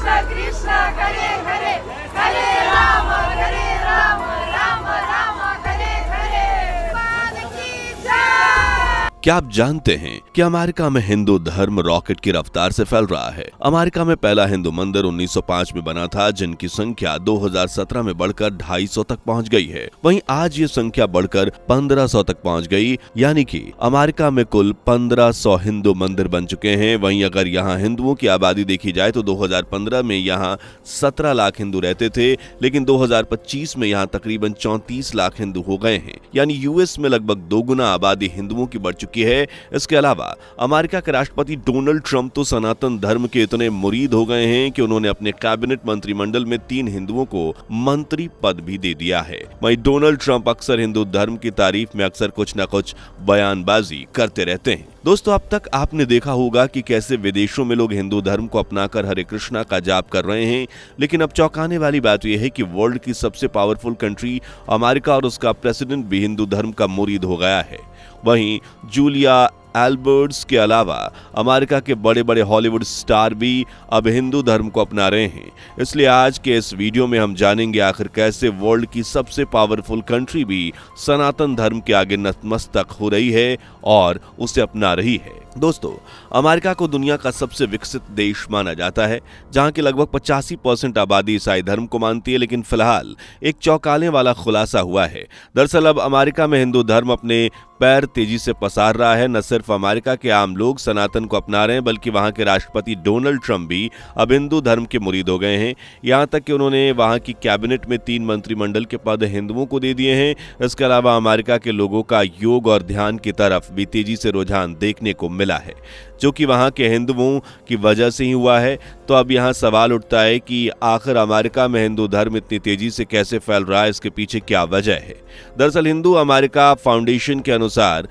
कृष्ण कृष्ण हरे हरे हरे राम राम राम हरे हरे। भगवान की जय। क्या आप जानते हैं कि अमेरिका में हिंदू धर्म रॉकेट की रफ्तार से फैल रहा है। अमेरिका में पहला हिंदू मंदिर 1905 में बना था, जिनकी संख्या 2017 में बढ़कर 250 तक पहुंच गई है। वहीं आज ये संख्या बढ़कर 1500 तक पहुंच गई, यानी कि अमेरिका में कुल 1500 हिंदू मंदिर बन चुके हैं। वहीं अगर यहाँ हिंदुओं की आबादी देखी जाए तो 2015 में यहाँ 17 लाख हिंदू रहते थे, लेकिन 2025 में यहाँ तकरीबन 34 लाख हिंदू हो गए हैं, यानी यूएस में लगभग दोगुना आबादी हिंदुओं की बढ़ चुकी है। इसके अलावा अमेरिका के राष्ट्रपति डोनाल्ड ट्रंप तो सनातन धर्म के इतने मुरीद हो गए हैं कि उन्होंने अपने कैबिनेट मंत्रिमंडल में 3 हिंदुओं को मंत्री पद भी दे दिया है। वहीं डोनाल्ड ट्रंप अक्सर हिंदू धर्म की तारीफ में अक्सर कुछ न कुछ बयानबाजी करते रहते हैं। दोस्तों, अब तक आपने देखा होगा कि कैसे विदेशों में लोग हिंदू धर्म को अपनाकर हरे कृष्णा का जाप कर रहे हैं, लेकिन अब चौंकाने वाली बात यह है कि वर्ल्ड की सबसे पावरफुल कंट्री अमेरिका और उसका प्रेसिडेंट भी हिंदू धर्म का मुरीद हो गया है। वहीं जूलिया एल्बर्ट्स के अलावा अमेरिका के बड़े बड़े हॉलीवुड स्टार भी अब हिंदू धर्म को अपना रहे हैं। इसलिए आज के इस वीडियो में हम जानेंगे आखिर कैसे वर्ल्ड की सबसे पावरफुल कंट्री भी सनातन धर्म के आगे नतमस्तक हो रही है और उसे अपना रही है। दोस्तों, अमेरिका को दुनिया का सबसे विकसित देश माना जाता है, जहां की लगभग 85% आबादी ईसाई धर्म को मानती है, लेकिन फिलहाल एक चौंकाने वाला खुलासा हुआ है। दरअसल अब अमेरिका में हिंदू धर्म अपने पैर तेजी से पसार रहा है। न सिर्फ अमेरिका के आम लोग सनातन को अपना रहे हैं, बल्कि वहां के राष्ट्रपति डोनाल्ड ट्रंप भी अब हिंदू धर्म के मुरीद हो गए हैं। यहां तक कि उन्होंने वहां की कैबिनेट में 3 मंत्रिमंडल के पद हिंदुओं को दे दिए हैं। इसके अलावा अमेरिका के लोगों का योग और ध्यान की तरफ भी तेजी से रुझान देखने को मिला है, जो कि वहां के हिंदुओं की वजह से ही हुआ है। तो अब यहां सवाल उठता है कि आखिर अमेरिका में हिंदू धर्म इतनी तेजी से कैसे फैल रहा है, इसके पीछे क्या वजह है। दरअसल हिंदू अमेरिका फाउंडेशन के अनुसार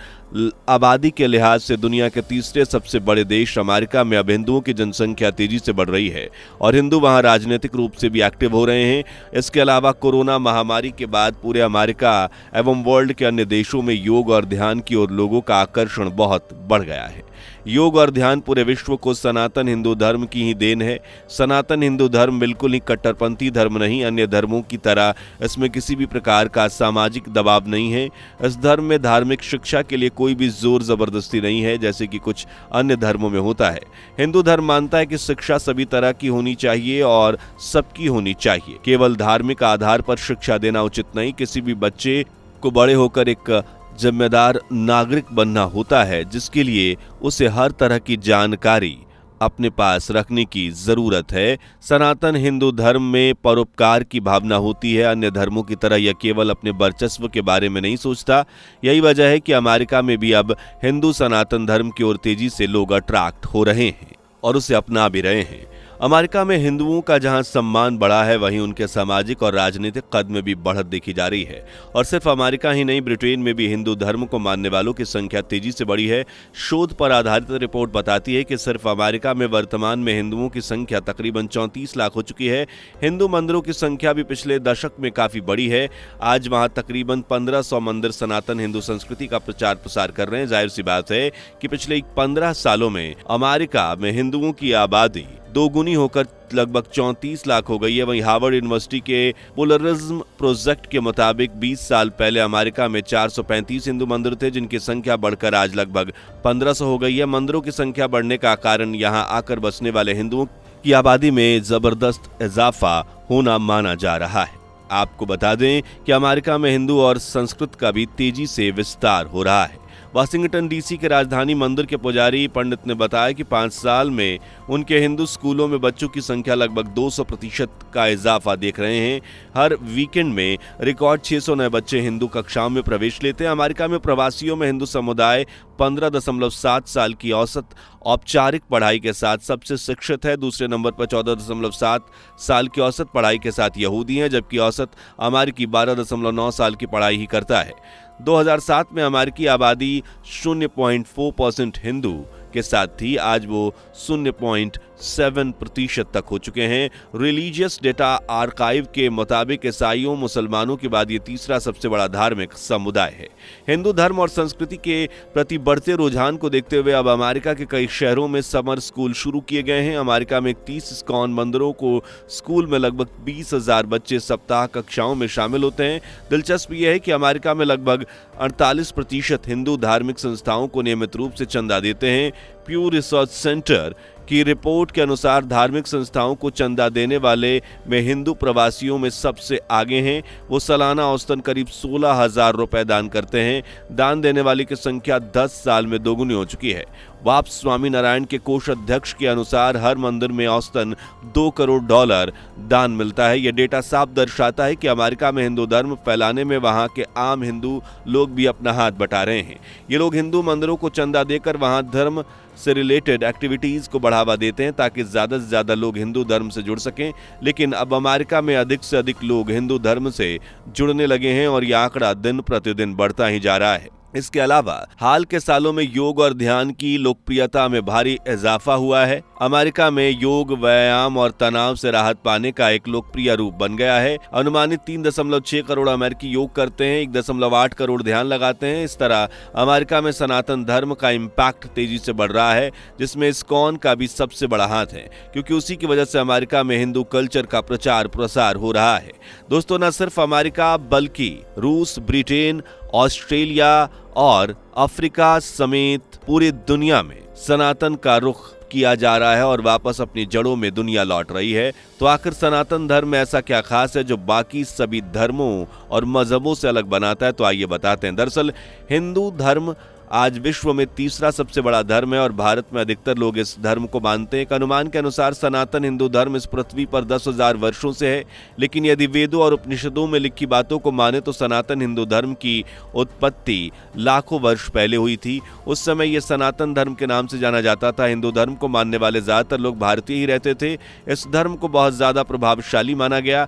आबादी के लिहाज से दुनिया के तीसरे सबसे बड़े देश अमेरिका में अब हिंदुओं की जनसंख्या तेजी से बढ़ रही है और हिंदू वहां राजनीतिक रूप से भी एक्टिव हो रहे हैं। इसके अलावा कोरोना महामारी के बाद पूरे अमेरिका एवं वर्ल्ड के अन्य देशों में योग और ध्यान की ओर लोगों का आकर्षण बहुत बढ़ गया है। योग और ध्यान पूरे विश्व को सनातन हिंदू धर्म की ही देन है। सनातन हिंदू धर्म बिल्कुल ही कट्टरपंथी धर्म नहीं, अन्य धर्मों की तरह इसमें किसी भी प्रकार का सामाजिक दबाव नहीं है। इस धर्म में धार्मिक शिक्षा के लिए कोई भी जोर जबरदस्ती नहीं है, जैसे कि कुछ अन्य धर्मों में होता है। हिंदू धर्म मानता है कि शिक्षा सभी तरह की होनी चाहिए और सबकी होनी चाहिए। केवल धार्मिक आधार पर शिक्षा देना उचित नहीं। किसी भी बच्चे को बड़े होकर एक जिम्मेदार नागरिक बनना होता है, जिसके लिए उसे हर तरह की जानकारी अपने पास रखने की जरूरत है। सनातन हिंदू धर्म में परोपकार की भावना होती है। अन्य धर्मों की तरह यह केवल अपने वर्चस्व के बारे में नहीं सोचता। यही वजह है कि अमेरिका में भी अब हिंदू सनातन धर्म की ओर तेजी से लोग अट्रैक्ट हो रहे हैं और उसे अपना भी रहे हैं। अमेरिका में हिंदुओं का जहां सम्मान बढ़ा है, वहीं उनके सामाजिक और राजनीतिक कद में भी बढ़त देखी जा रही है। और सिर्फ अमेरिका ही नहीं, ब्रिटेन में भी हिंदू धर्म को मानने वालों की संख्या तेजी से बढ़ी है। शोध पर आधारित रिपोर्ट बताती है कि सिर्फ अमेरिका में वर्तमान में हिंदुओं की संख्या तकरीबन 34 लाख हो चुकी है। हिंदू मंदिरों की संख्या भी पिछले दशक में काफी बढ़ी है। आज वहां तकरीबन 1500 मंदिर सनातन हिंदू संस्कृति का प्रचार प्रसार कर रहे हैं। जाहिर सी बात है कि पिछले 15 सालों में अमेरिका में हिंदुओं की आबादी दोगुनी होकर लगभग 34 लाख हो गई है। वहीं हार्वर्ड यूनिवर्सिटी के पोलरिज्म प्रोजेक्ट के मुताबिक 20 साल पहले अमेरिका में 435 हिंदू मंदिर थे, जिनकी संख्या बढ़कर आज लगभग 1500 हो गई है। मंदिरों की संख्या बढ़ने का कारण यहां आकर बसने वाले हिंदुओं की आबादी में जबरदस्त इजाफा होना माना जा रहा है। आपको बता दें कि अमेरिका में हिंदू और संस्कृत का भी तेजी से विस्तार हो रहा है। वाशिंगटन डीसी के राजधानी मंदिर के पुजारी पंडित ने बताया कि 5 साल में उनके हिंदू स्कूलों में बच्चों की संख्या लगभग 200% का इजाफा देख रहे हैं। हर वीकेंड में रिकॉर्ड 600 नए बच्चे हिंदू कक्षाओं में प्रवेश लेते हैं। अमेरिका में प्रवासियों में हिंदू समुदाय 15.7 साल की औसत औपचारिक पढ़ाई के साथ सबसे शिक्षित है। दूसरे नंबर पर 14.7 साल की औसत पढ़ाई के साथ यहूदी हैं, जबकि औसत अमेरिकी 12.9 साल की पढ़ाई ही करता है। 2007 में अमेरिकी आबादी 0.4% हिंदू के साथ थी। आज वो 0.7 7% तक हो चुके हैं। रिलीजियस डेटा आर्काइव के मुताबिक ईसाइयों मुसलमानों के बाद ये तीसरा सबसे बड़ा धार्मिक समुदाय है। हिंदू धर्म और संस्कृति के प्रति बढ़ते रुझान को देखते हुए अब अमेरिका के कई शहरों में समर स्कूल शुरू किए गए हैं। अमेरिका में 30 इस्कॉन मंदिरों को स्कूल में लगभग 20,000 बच्चे सप्ताह कक्षाओं में शामिल होते हैं। दिलचस्प यह है कि अमेरिका में लगभग 48% हिंदू धार्मिक संस्थाओं को नियमित रूप से चंदा देते हैं। प्यू रिसर्च सेंटर की रिपोर्ट के अनुसार धार्मिक संस्थाओं को चंदा देने वाले में हिंदू प्रवासियों में सबसे आगे हैं। वो सालाना औसतन करीब 16,000 रुपए दान करते हैं। दान देने वाली की संख्या 10 साल में दोगुनी हो चुकी है। वाप्स स्वामीनारायण के कोषाध्यक्ष के अनुसार हर मंदिर में औसतन $2 करोड़ दान मिलता है। यह डेटा साफ दर्शाता है कि अमेरिका में हिंदू धर्म फैलाने में वहां के आम हिंदू लोग भी अपना हाथ बटा रहे हैं। ये लोग हिंदू मंदिरों को चंदा देकर वहां धर्म से रिलेटेड एक्टिविटीज को बढ़ावा देते हैं ताकि ज्यादा से ज्यादा लोग हिंदू धर्म से जुड़ सकें। लेकिन अब अमेरिका में अधिक से अधिक लोग हिंदू धर्म से जुड़ने लगे हैं और यह आंकड़ा दिन प्रतिदिन बढ़ता ही जा रहा है। इसके अलावा हाल के सालों में योग और ध्यान की लोकप्रियता में भारी इजाफा हुआ है। अमेरिका में योग व्यायाम और तनाव से राहत पाने का एक लोकप्रिय रूप बन गया है। अनुमानित 3.6 करोड़ अमेरिकी योग करते हैं, 1.8 करोड़ ध्यान लगाते हैं। इस तरह अमेरिका में सनातन धर्म का इम्पैक्ट तेजी से बढ़ रहा है, जिसमें इस्कॉन का भी सबसे बड़ा हाथ है, क्योंकि उसी की वजह से अमेरिका में हिंदू कल्चर का प्रचार प्रसार हो रहा है। दोस्तों, न सिर्फ अमेरिका बल्कि रूस, ब्रिटेन, ऑस्ट्रेलिया और अफ्रीका समेत पूरी दुनिया में सनातन का रुख किया जा रहा है और वापस अपनी जड़ों में दुनिया लौट रही है। तो आखिर सनातन धर्म ऐसा क्या खास है जो बाकी सभी धर्मों और मजहबों से अलग बनाता है? तो आइए बताते हैं। दरअसल हिंदू धर्म आज विश्व में तीसरा सबसे बड़ा धर्म है और भारत में अधिकतर लोग इस धर्म को मानते हैं। एक अनुमान के अनुसार सनातन हिंदू धर्म इस पृथ्वी पर 10,000 वर्षों से है, लेकिन यदि वेदों और उपनिषदों में लिखी बातों को माने तो सनातन हिंदू धर्म की उत्पत्ति लाखों वर्ष पहले हुई थी। उस समय यह सनातन धर्म के नाम से जाना जाता था। हिंदू धर्म को मानने वाले ज्यादातर लोग भारतीय ही रहते थे। इस धर्म को बहुत ज्यादा प्रभावशाली माना गया।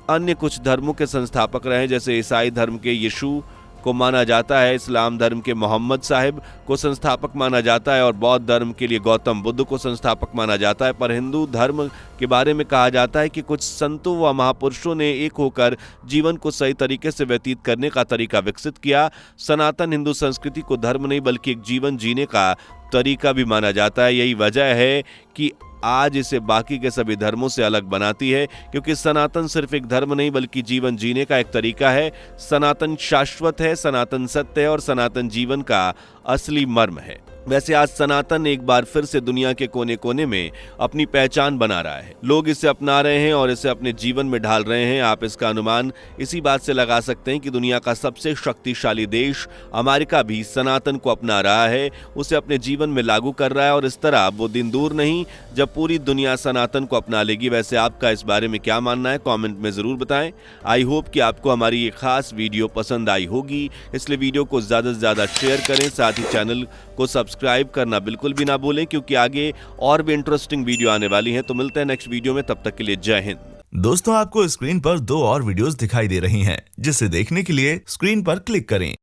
अन्य कुछ धर्मों के संस्थापक रहे, जैसे ईसाई धर्म के यीशु को माना जाता है, इस्लाम धर्म के मोहम्मद साहिब को संस्थापक माना जाता है और बौद्ध धर्म के लिए गौतम बुद्ध को संस्थापक माना जाता है। पर हिंदू धर्म के बारे में कहा जाता है कि कुछ संतों व महापुरुषों ने एक होकर जीवन को सही तरीके से व्यतीत करने का तरीका विकसित किया। सनातन हिंदू संस्कृति को धर्म नहीं बल्कि एक जीवन जीने का तरीका भी माना जाता है। यही वजह है कि आज इसे बाकी के सभी धर्मों से अलग बनाती है, क्योंकि सनातन सिर्फ एक धर्म नहीं बल्कि जीवन जीने का एक तरीका है। सनातन शाश्वत है, सनातन सत्य है और सनातन जीवन का असली मर्म है। वैसे आज सनातन एक बार फिर से दुनिया के कोने कोने में अपनी पहचान बना रहा है। लोग इसे अपना रहे हैं और इसे अपने जीवन में ढाल रहे हैं। आप इसका अनुमान इसी बात से लगा सकते हैं कि दुनिया का सबसे शक्तिशाली देश अमेरिका भी सनातन को अपना रहा है, उसे अपने जीवन में लागू कर रहा है और इस तरह वो दिन दूर नहीं जब पूरी दुनिया सनातन को अपना लेगी। वैसे आपका इस बारे में क्या मानना है, कमेंट में जरूर बताएं। आई होप कि आपको हमारी ये खास वीडियो पसंद आई होगी, इसलिए वीडियो को ज्यादा से ज्यादा शेयर करें। साथ ही चैनल को सब्सक्राइब करना बिल्कुल भी ना भूलें, क्योंकि आगे और भी इंटरेस्टिंग वीडियो आने वाली हैं। तो मिलते हैं नेक्स्ट वीडियो में, तब तक के लिए जय हिंद। दोस्तों, आपको स्क्रीन पर 2 और वीडियोस दिखाई दे रही हैं, जिसे देखने के लिए स्क्रीन पर क्लिक करें।